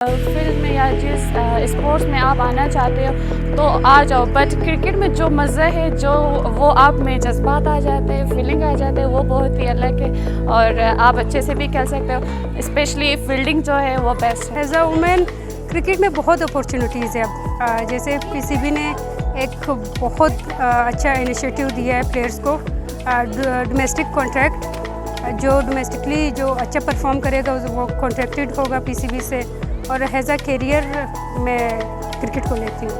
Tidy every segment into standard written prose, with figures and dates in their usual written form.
Field में या जिस स्पोर्ट्स में आप आना चाहते हो तो आ जाओ, बट क्रिकेट में जो मज़ा है, जो वो आप में जज्बात आ जाते हैं, फीलिंग आ जाते हैं, वो बहुत ही अलग है और आप अच्छे से भी खेल सकते हो। स्पेशली फील्डिंग जो है वो बेस्ट है। एज अ वुमेन क्रिकेट में बहुत अपॉर्चुनिटीज़ है। अब जैसे पीसीबी ने एक बहुत अच्छा इनिशिएटिव दिया है प्लेयर्स को, डोमेस्टिक कॉन्ट्रैक्ट। जो डोमेस्टिकली जो अच्छा परफॉर्म करेगा वो कॉन्ट्रैक्टेड होगा पीसीबी से, और एज अ कैरियर मैं क्रिकेट को लेती हूँ।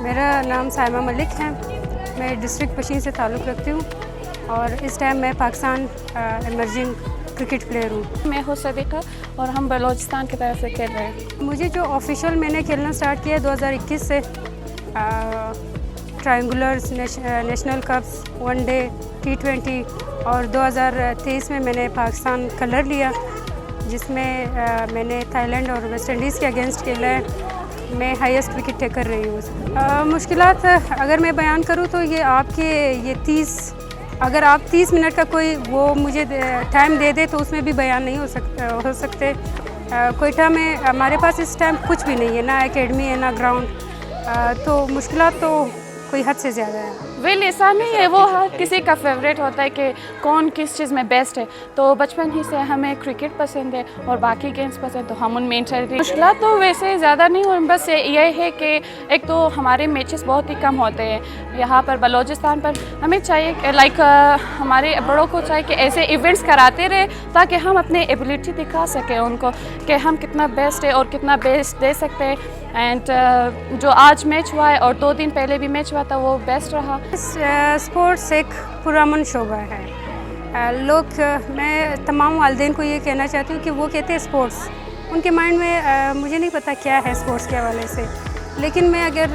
मेरा नाम साइमा मलिक है, मैं डिस्ट्रिक्ट पशीन से ताल्लुक़ रखती हूँ और इस टाइम मैं पाकिस्तान इमर्जिंग क्रिकेट प्लेयर हूँ। मैं हूँ सदीक़ा और हम बलूचिस्तान की तरफ से खेल रहे हैं। मुझे जो ऑफिशियल मैंने खेलना स्टार्ट किया 2021 से, ट्रायंगुलर्स, नेशनल कप्स, वनडे, T20 और 2023 में मैंने पाकिस्तान कलर लिया, जिसमें मैंने थाईलैंड और वेस्ट इंडीज़ के अगेंस्ट खेला है। मैं हाईएस्ट विकेट टेकर रही हूँ। मुश्किलात अगर मैं बयान करूँ तो ये आपके ये 30, अगर आप 30 मिनट का कोई वो मुझे टाइम दे दे तो उसमें भी बयान नहीं हो सकते। कोयटा में हमारे पास इस टाइम कुछ भी नहीं है, ना एकेडमी है ना ग्राउंड, तो मुश्किलात तो कोई हद से ज़्यादा है। वेल ऐसा नहीं है, वो हर किसी का फेवरेट होता है कि कौन किस चीज़ में बेस्ट है। तो बचपन ही से हमें क्रिकेट पसंद है और बाकी गेम्स पसंद, तो हम उनमें इंटरेस्ट। मुश्किल तो वैसे ज़्यादा नहीं हो, बस ये है कि एक तो हमारे मैचेस बहुत ही कम होते हैं यहाँ पर बलूचिस्तान पर। हमें चाहिए लाइक हमारे बड़ों को चाहिए कि ऐसे इवेंट्स कराते रहे ताकि हम अपने एबिलिटी दिखा सकें उनको कि हम कितना बेस्ट है और कितना बेस्ट दे सकते हैं। एंड जो आज मैच हुआ है और 2 दिन पहले भी मैच हुआ था वो बेस्ट रहा। स्पोर्ट्स एक पुरअमन शोबा है। मैं तमाम वालिदैन को ये कहना चाहती हूँ कि वो कहते हैं स्पोर्ट्स, उनके माइंड में मुझे नहीं पता क्या है स्पोर्ट्स के हवाले से, लेकिन मैं अगर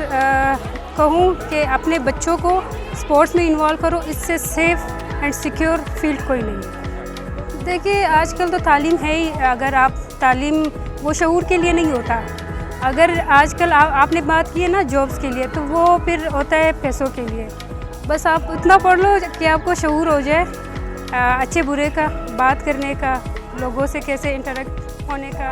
कहूँ कि अपने बच्चों को स्पोर्ट्स में इन्वॉल्व करो, इससे सेफ़ एंड सिक्योर फील्ड कोई नहीं है। देखिए आजकल तो तालीम है ही, अगर आप तालीम वो शऊर के लिए नहीं होता। अगर आजकल आपने बात की है ना जॉब्स के लिए, तो वो फिर होता है पैसों के लिए। बस आप उतना पढ़ लो कि आपको शऊर हो जाए अच्छे बुरे का, बात करने का, लोगों से कैसे इंटरेक्ट होने का।